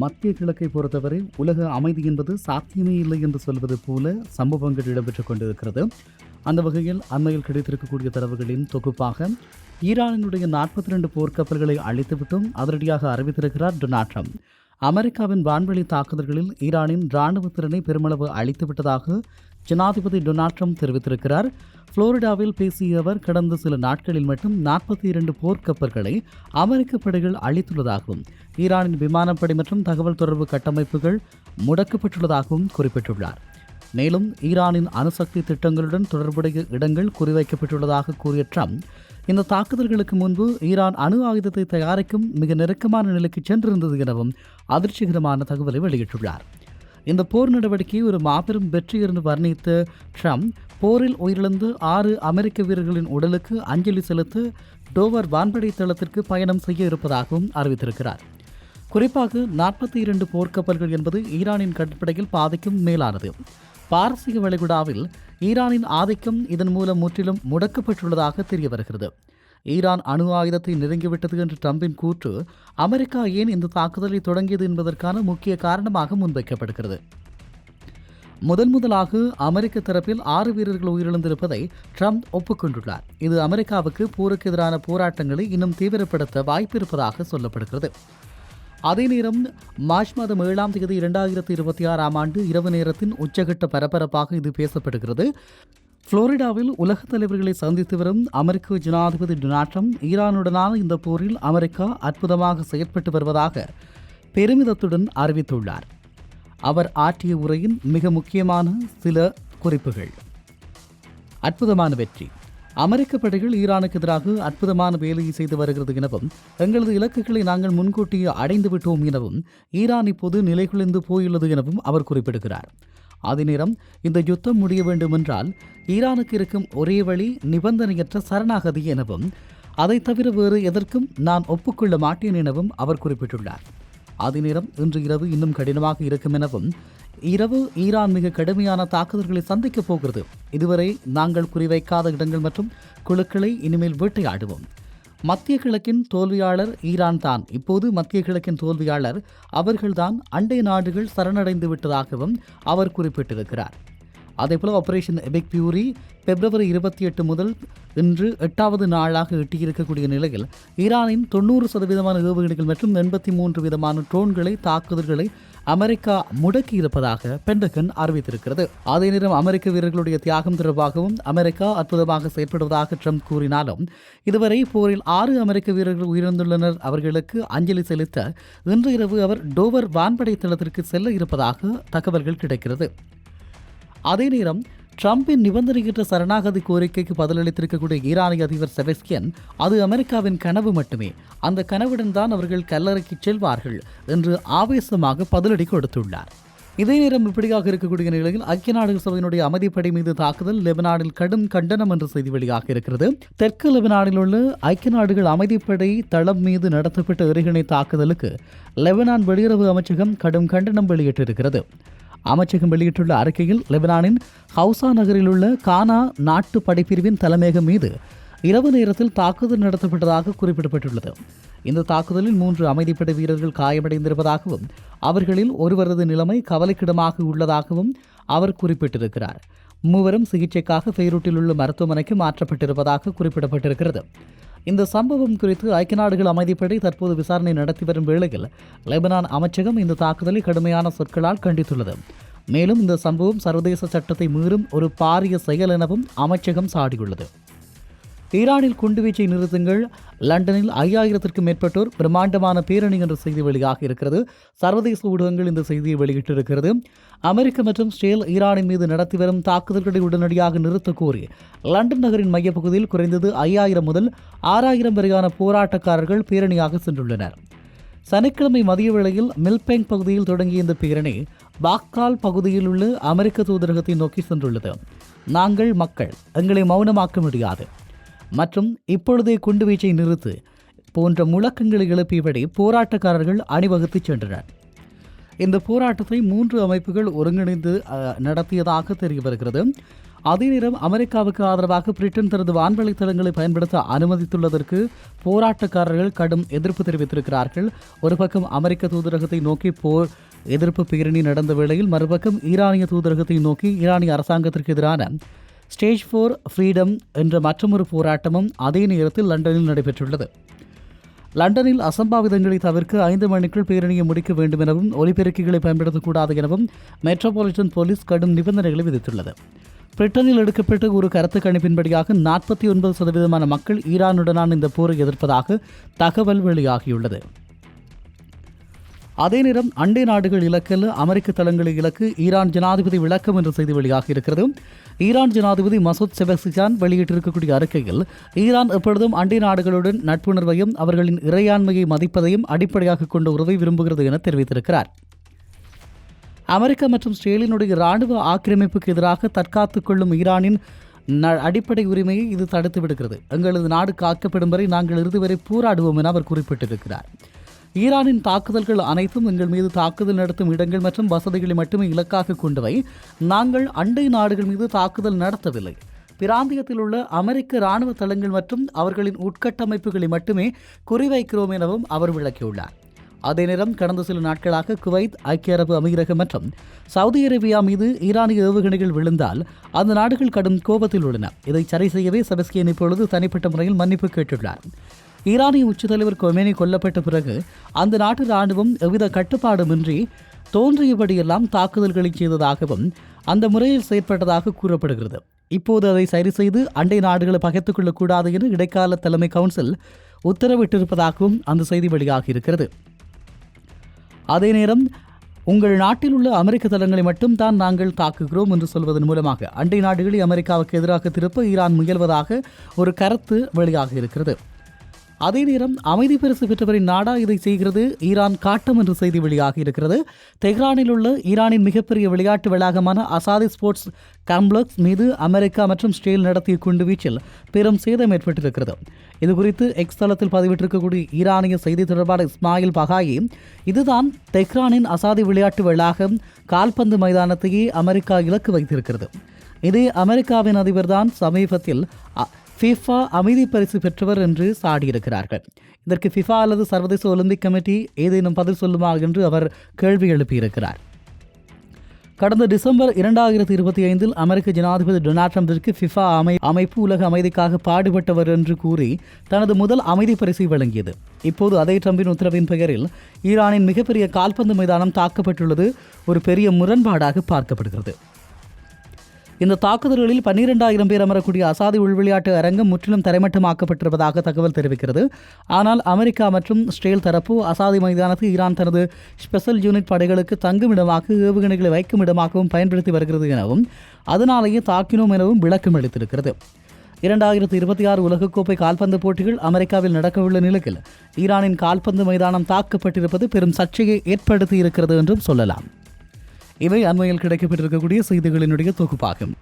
மத்திய கிழக்கை பொறுத்தவரை உலக அமைதி என்பது சாத்தியமே இல்லை என்று சொல்வது போல சம்பவங்கள் இடம்பெற்றுக் கொண்டிருக்கிறது. அந்த வகையில் அண்மையில் கிடைத்திருக்கக்கூடிய தரவுகளின் தொகுப்பாக ஈரானினுடைய 42 போர்க்கப்பல்களை அழித்துவிட்டும் அதிரடியாக அறிவித்திருக்கிறார் டொனால்ட் ட்ரம்ப். அமெரிக்காவின் வான்வெளி தாக்குதல்களில் ஈரானின் இராணுவ திறனை பெருமளவு அழித்துவிட்டதாக ஜனாதிபதி டொனால்ட் ட்ரம்ப் தெரிவித்திருக்கிறார். புளோரிடாவில் பேசிய அவர் கடந்த சில நாட்களில் மட்டும் 42 போர்க்கப்பல்களை அமெரிக்க படைகள் அழித்துள்ளதாகவும் ஈரானின் விமானப்படை மற்றும் தகவல் தொடர்பு கட்டமைப்புகள் முடக்கப்பட்டுள்ளதாகவும் குறிப்பிட்டுள்ளார். மேலும் ஈரானின் அணுசக்தி திட்டங்களுடன் தொடர்புடைய இடங்கள் குறிவைக்கப்பட்டுள்ளதாக கூறிய ட்ரம்ப், இந்த தாக்குதல்களுக்கு முன்பு ஈரான் அணு ஆயுதத்தை தயாரிக்கும் மிக நெருக்கமான நிலைக்கு சென்றிருந்தது எனவும் அதிர்ச்சிகரமான தகவலை வெளியிட்டுள்ளார். இந்த போர் நடவடிக்கையை ஒரு மாபெரும் வெற்றி என்று வர்ணித்த ட்ரம்ப், போரில் உயிரிழந்த 6 அமெரிக்க வீரர்களின் உடலுக்கு அஞ்சலி செலுத்த டோவர் வான்படை தளத்திற்கு பயணம் செய்ய இருப்பதாகவும் அறிவித்திருக்கிறார். குறிப்பாக 42 போர்க்கப்பல்கள் என்பது ஈரானின் கடற்படையில் பாதிக்கும் மேலானது. பாரசீக வளைகுடாவில் ஈரானின் ஆதிக்கம் இதன் மூலம் முற்றிலும் முடக்கப்பட்டுள்ளதாக தெரிய வருகிறது. ஈரான் அணு ஆயுதத்தை நெருங்கிவிட்டது என்று ட்ரம்பின் கூற்று அமெரிக்கா ஏன் இந்த தாக்குதலை தொடங்கியது என்பதற்கான முக்கிய காரணமாக முன்வைக்கப்படுகிறது. முதலாக அமெரிக்க தரப்பில் 6 வீரர்கள் உயிரிழந்திருப்பதை ட்ரம்ப் ஒப்புக்கொண்டுள்ளார். இது அமெரிக்காவுக்கு போருக்கு எதிரான போராட்டங்களை இன்னும் தீவிரப்படுத்த வாய்ப்பு இருப்பதாக சொல்லப்படுகிறது. அதே நேரம் மார்ச் மாதம் 7ஆம் தேதி 2026ஆம் ஆண்டு இரவு நேரத்தின் உச்சகட்ட பரபரப்பாக இது பேசப்படுகிறது. புளோரிடாவில் உலகத் தலைவர்களை சந்தித்து வரும் அமெரிக்க ஜனாதிபதி டொனால்ட் ட்ரம்ப், ஈரானுடனான இந்த போரில் அமெரிக்கா அற்புதமாக செயற்பட்டு வருவதாக பெருமிதத்துடன் அறிவித்துள்ளார். அவர் ஆற்றிய உரையின் மிக முக்கியமான சில குறிப்புகள்: அற்புதமான வெற்றி, அமெரிக்க படைகள் ஈரானுக்கு எதிராக அற்புதமான வேலையை செய்து வருகிறது எனவும், எங்களது இலக்குகளை நாங்கள் முன்கூட்டியே அடைந்து விட்டோம் எனவும், ஈரான் இப்போது நிலைகுலைந்து போயுள்ளது எனவும் அவர் குறிப்பிடுகிறார். அதே நேரம் இந்த யுத்தம் முடிய வேண்டுமென்றால் ஈரானுக்கு இருக்கும் ஒரே வழி நிபந்தனையற்ற சரணாகதி எனவும், அதை தவிர வேறு எதற்கும் நான் ஒப்புக்கொள்ள மாட்டேன் எனவும் அவர் குறிப்பிட்டுள்ளார். அதே நேரம் இன்று இரவு இன்னும் கடினமாக இருக்கும் எனவும், இரவு ஈரான் மிக கடுமையான தாக்குதல்களை சந்திக்கப் போகிறது. இதுவரை நாங்கள் குறிவைக்காத இடங்கள் மற்றும் குழுக்களை இனிமேல் வேட்டையாடுவோம். மத்திய கிழக்கின் தோல்வியாளர் ஈரான் தான். இப்போது மத்திய கிழக்கின் தோல்வியாளர் அவர்கள்தான். அண்டை நாடுகள் சரணடைந்து விட்டதாகவும் அவர் குறிப்பிட்டிருக்கிறார். அதேபோல ஆபரேஷன் எபிக் பியூரி பிப்ரவரி 28 முதல் இன்று 8வது நாளாக எட்டியிருக்கக்கூடிய நிலையில் ஈரானின் 90% ஏவுகணைகள் மற்றும் 83 விதமான ட்ரோன்களை தாக்குதல்களை அமெரிக்கா முடக்கியிருப்பதாக பென்டகன் அறிவித்திருக்கிறது. அதே நேரம் அமெரிக்க வீரர்களுடைய தியாகம் தொடர்பாகவும் அமெரிக்கா அற்புதமாக செயற்படுவதாக ட்ரம்ப் கூறினாலும், இதுவரை போரில் 6 அமெரிக்க வீரர்கள் உயிரிழந்துள்ளனர். அவர்களுக்கு அஞ்சலி செலுத்த இன்று இரவு அவர் டோவர் வான்படை தளத்திற்கு செல்ல இருப்பதாக தகவல்கள் கிடைக்கிறது. அதே நேரம் ட்ரம்பின் நிபந்தனையற்ற சரணாகதி கோரிக்கைக்கு பதிலளித்திருக்கக்கூடிய ஈரானிய அதிபர் செபஸ்டியன், அது அமெரிக்காவின் கனவு மட்டுமே, அந்த கனவுடன் தான் அவர்கள் கல்லறைக்கு செல்வார்கள் என்று ஆவேசமாக பதிலடி கொடுத்துள்ளார். இதே நேரம் இப்படியாக இருக்கக்கூடிய நிலையில் ஐக்கிய நாடுகள் சபையினுடைய அமைதிப்படை மீது தாக்குதல் லெபனானில் கடும் கண்டனம் என்ற செய்தி வெளியாக இருக்கிறது. தெற்கு லெபனானில் உள்ள ஐக்கிய நாடுகள் அமைதிப்படை தளம் மீது நடத்தப்பட்ட எறிகணை தாக்குதலுக்கு லெபனான் வெளியுறவு அமைச்சகம் கடும் கண்டனம் வெளியிட்டிருக்கிறது. அமைச்சகம் வெளியிட்டுள்ள அறிக்கையில், லெபனானின் ஹவுசா நகரில் உள்ள கானா நாட்டு படைப்பிரிவின் தலைமையகம் மீது இரவு நேரத்தில் தாக்குதல் நடத்தப்பட்டதாக குறிப்பிடப்பட்டுள்ளது. இந்த தாக்குதலில் 3 அமைதிப்படை வீரர்கள் காயமடைந்திருப்பதாகவும் அவர்களில் ஒருவரது நிலைமை கவலைக்கிடமாக உள்ளதாகவும் அவர் குறிப்பிட்டிருக்கிறார். 3 சிகிச்சைக்காக பெய்ரூட்டில் உள்ள மருத்துவமனைக்கு மாற்றப்பட்டிருப்பதாக குறிப்பிடப்பட்டிருக்கிறது. இந்த சம்பவம் குறித்து ஐக்கிய நாடுகள் அமைதிப்படை தற்போது விசாரணை நடத்தி வரும் வேளையில் லெபனான் அமைச்சகம் இந்த தாக்குதலை கடுமையான சொற்களால் கண்டித்துள்ளது. மேலும் இந்த சம்பவம் சர்வதேச சட்டத்தை மீறும் ஒரு பாரிய செயல் எனவும் அமைச்சகம் சாடியுள்ளது. ஈரானில் குண்டுவீச்சை நிறுத்துங்கள், லண்டனில் 5000க்கும் மேற்பட்டோர் பிரம்மாண்டமான பேரணி என்ற செய்தி வெளியாக இருக்கிறது. சர்வதேச ஊடகங்கள் இந்த செய்தியை வெளியிட்டிருக்கிறது. அமெரிக்க மற்றும் இஸ்ரேல் ஈரானின் மீது நடத்தி வரும் தாக்குதல்களை உடனடியாக நிறுத்த கோரி லண்டன் நகரின் மையப்பகுதியில் குறைந்தது 5000 முதல் 6000 வரையான போராட்டக்காரர்கள் பேரணியாக சென்றுள்ளனர். சனிக்கிழமை மதிய வேளையில் மில்பேங்க் பகுதியில் தொடங்கிய இந்த பேரணி பாக்கால் பகுதியில் உள்ள அமெரிக்க தூதரகத்தை நோக்கி சென்றுள்ளது. நாங்கள் மக்கள், எங்களை மௌனமாக்க முடியாது மற்றும் இப்பொழுதே குண்டுவீச்சை நிறுத்து போன்ற முழக்கங்களை எழுப்பியபடி போராட்டக்காரர்கள் அணிவகுத்து சென்றனர். இந்த போராட்டத்தை 3 அமைப்புகள் ஒருங்கிணைந்து நடத்தியதாக தெரிய வருகிறது. அதே நேரம் அமெரிக்காவுக்கு ஆதரவாக பிரிட்டன் தனது வான்வழி தளங்களை பயன்படுத்த அனுமதித்துள்ளதற்கு போராட்டக்காரர்கள் கடும் எதிர்ப்பு தெரிவித்திருக்கிறார்கள். ஒரு பக்கம் அமெரிக்க தூதரகத்தை நோக்கி போர் எதிர்ப்பு பேரணி நடந்த வேளையில் மறுபக்கம் ஈரானிய தூதரகத்தை நோக்கி ஈரானிய அரசாங்கத்திற்கு எதிரான ஸ்டேஜ் 4 ஃப்ரீடம் என்ற மற்றொரு போராட்டமும் அதே நேரத்தில் லண்டனில் நடைபெற்றுள்ளது. லண்டனில் அசம்பாவிதங்களை தவிர்க்க 5 மணிக்குள் பேரணியை முடிக்க வேண்டும் எனவும் ஒலிபெருக்கிகளை பயன்படுத்தக்கூடாது எனவும் மெட்ரோபாலிட்டன் போலீஸ் கடும் நிபந்தனைகளை விதித்துள்ளது. பிரிட்டனில் எடுக்கப்பட்ட ஒரு கருத்து கணிப்பின்படியாக 49% மக்கள் ஈரானுடனான இந்த போரை எதிர்ப்பதாக தகவல் வெளியாகியுள்ளது. அதே நேரம் அண்டை நாடுகள் இலக்கில் அமெரிக்க தளங்களை இலக்கு ஈரான் ஜனாதிபதி விளக்கம் என்ற செய்தி வெளியாகி இருக்கிறது. ஈரான் ஜனாதிபதி மசூத் பெஸெஷ்கியான் வெளியிட்டிருக்கக்கூடிய அறிக்கையில் ஈரான் எப்பொழுதும் அண்டை நாடுகளுடன் நட்புணர்வையும் அவர்களின் இறையாண்மையை மதிப்பதையும் அடிப்படையாக கொண்ட உறவை விரும்புகிறது என தெரிவித்திருக்கிறார். அமெரிக்கா மற்றும் இஸ்ரேலினுடைய இராணுவ ஆக்கிரமிப்புக்கு எதிராக தற்காத்துக் கொள்ளும் ஈரானின் அடிப்படை உரிமையை இது தடுத்து விடுகிறது. எங்களது நாடு காக்கப்படும் வரை நாங்கள் இறுதி வரை போராடுவோம் என அவர் குறிப்பிட்டிருக்கிறார். ஈரானின் தாக்குதல்கள் அனைத்தும் எங்கள் மீது தாக்குதல் நடத்தும் இடங்கள் மற்றும் வசதிகளை மட்டுமே இலக்காக கொண்டவை. நாங்கள் அண்டை நாடுகள் மீது தாக்குதல் நடத்தவில்லை. பிராந்தியத்தில் உள்ள அமெரிக்க இராணுவ தளங்கள் மற்றும் அவர்களின் உட்கட்டமைப்புகளை மட்டுமே குறிவைக்கிறோம் எனவும் அவர் விளக்கியுள்ளார். அதே நேரம் கடந்த சில நாட்களாக குவைத், ஐக்கிய அரபு அமீரகம் மற்றும் சவுதி அரேபியா மீது ஈரானிய ஏவுகணைகள் விழுந்தால் அந்த நாடுகள் கடும் கோபத்தில் உள்ளன. இதை சரி செய்யவே செபஸ்கியன் இப்பொழுது தனிப்பட்ட முறையில் மன்னிப்பு கேட்டுள்ளார். ஈரானிய உச்ச தலைவர் கொமேனி கொல்லப்பட்ட பிறகு அந்த நாட்டு இராணுவம் எவ்வித கட்டுப்பாடுமின்றி தோன்றியபடியெல்லாம் தாக்குதல்களை செய்ததாகவும் அந்த முறையில் செயற்பட்டதாக கூறப்படுகிறது. இப்போது அதை சரி செய்து அண்டை நாடுகளை பகைத்துக் கொள்ளக்கூடாது என இடைக்கால தலைமை கவுன்சில் உத்தரவிட்டிருப்பதாகவும் அந்த செய்தி வெளியாகியிருக்கிறது. அதே நேரம் உங்கள் நாட்டில் உள்ள அமெரிக்க தளங்களை மட்டும் தான் நாங்கள் தாக்குகிறோம் என்று சொல்வதன் மூலமாக அண்டை நாடுகளை அமெரிக்காவுக்கு எதிராக திருப்ப ஈரான் முயல்வதாக ஒரு கருத்து வெளியாக இருக்கிறது. அதே நேரம் அமைதி பரிசு பெற்றவரின் நாடா இதை செய்கிறது, ஈரான் காட்டும் என்று செய்தி வெளியாகி இருக்கிறது. தெஹ்ரானில் உள்ள ஈரானின் மிகப்பெரிய விளையாட்டு வளாகமான அசாதி ஸ்போர்ட்ஸ் காம்ப்ளெக்ஸ் மீது அமெரிக்கா மற்றும் இஸ்ரேல் நடத்திய குண்டுவீச்சில் பெரும் சேதம் ஏற்பட்டிருக்கிறது. இதுகுறித்து எக்ஸ் தளத்தில் பதிவிட்டிருக்கக்கூடிய ஈரானிய செய்தி தொடர்பாளர் இஸ்மாயில் பகாயி, இதுதான் தெஹ்ரானின் அசாதி விளையாட்டு வளாகம் கால்பந்து மைதானத்தையே அமெரிக்கா இலக்கு வைத்திருக்கிறது. இதே அமெரிக்காவின் அதிபர் தான் சமீபத்தில் ஃபிஃபா அமைதி பரிசு பெற்றவர் என்று சாடியிருக்கிறார்கள். இதற்கு ஃபிஃபா அல்லது சர்வதேச ஒலிம்பிக் கமிட்டி ஏதேனும் பதில் சொல்லுமா என்று அவர் கேள்வி எழுப்பியிருக்கிறார். கடந்த டிசம்பர் 2025 அமெரிக்க ஜனாதிபதி டொனால்ட் ட்ரம்பிற்கு ஃபிஃபா அமைப்பு உலக அமைதிக்காக பாடுபட்டவர் என்று கூறி தனது முதல் அமைதி பரிசை வழங்கியது. இப்போது அதே ட்ரம்பின் உத்தரவின் பெயரில் ஈரானின் மிகப்பெரிய கால்பந்து மைதானம் தாக்கப்பட்டுள்ளது ஒரு பெரிய முரண்பாடாக பார்க்கப்படுகிறது. இந்த தாக்குதல்களில் 12,000 பேர் அமரக்கூடிய அசாதி உள்விளையாட்டு அரங்கம் முற்றிலும் தரைமட்டமாக்கப்பட்டிருப்பதாக தகவல் தெரிவிக்கிறது. ஆனால் அமெரிக்கா மற்றும் இஸ்ரேல் தரப்பு அசாதி மைதானத்தை ஈரான் தனது ஸ்பெஷல் யூனிட் படைகளுக்கு தங்கும் இடமாக ஏவுகணைகளை வைக்கும் இடமாகவும் பயன்படுத்தி வருகிறது எனவும் அதனாலேயே தாக்கினோம் எனவும் விளக்கம் அளித்திருக்கிறது. 2026 உலகக்கோப்பை கால்பந்து போட்டிகள் அமெரிக்காவில் நடக்கவுள்ள நிலையில் ஈரானின் கால்பந்து மைதானம் தாக்கப்பட்டிருப்பது பெரும் சர்ச்சையை ஏற்படுத்தி இருக்கிறது என்றும் சொல்லலாம். இவை அண்மையில் கிடைக்கப்பட்டிருக்கக்கூடிய செய்திகளினுடைய தொகுப்பாகும்.